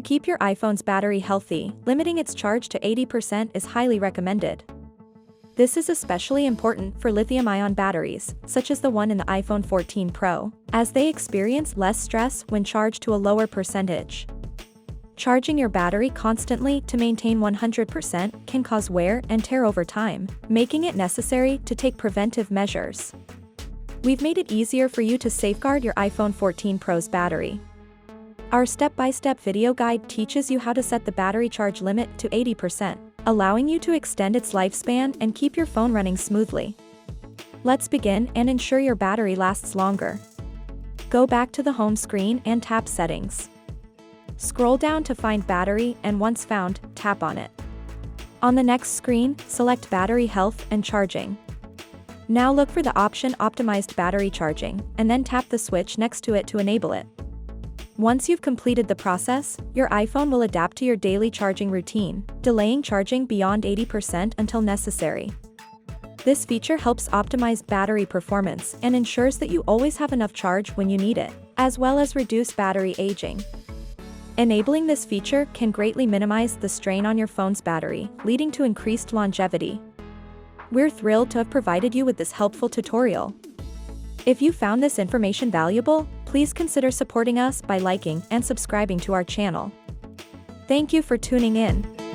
To keep your iPhone's battery healthy, limiting its charge to 80% is highly recommended. This is especially important for lithium-ion batteries, such as the one in the iPhone 14 Pro, as they experience less stress when charged to a lower percentage. Charging your battery constantly to maintain 100% can cause wear and tear over time, making it necessary to take preventive measures. We've made it easier for you to safeguard your iPhone 14 Pro's battery. Our step-by-step video guide teaches you how to set the battery charge limit to 80%, allowing you to extend its lifespan and keep your phone running smoothly. Let's begin and ensure your battery lasts longer. Go back to the home screen and tap Settings. Scroll down to find Battery and once found, tap on it. On the next screen, select Battery Health and Charging. Now look for the option Optimized Battery Charging, and then tap the switch next to it to enable it. Once you've completed the process, your iPhone will adapt to your daily charging routine, delaying charging beyond 80% until necessary. This feature helps optimize battery performance and ensures that you always have enough charge when you need it, as well as reduce battery aging. Enabling this feature can greatly minimize the strain on your phone's battery, leading to increased longevity. We're thrilled to have provided you with this helpful tutorial. If you found this information valuable, please consider supporting us by liking and subscribing to our channel. Thank you for tuning in.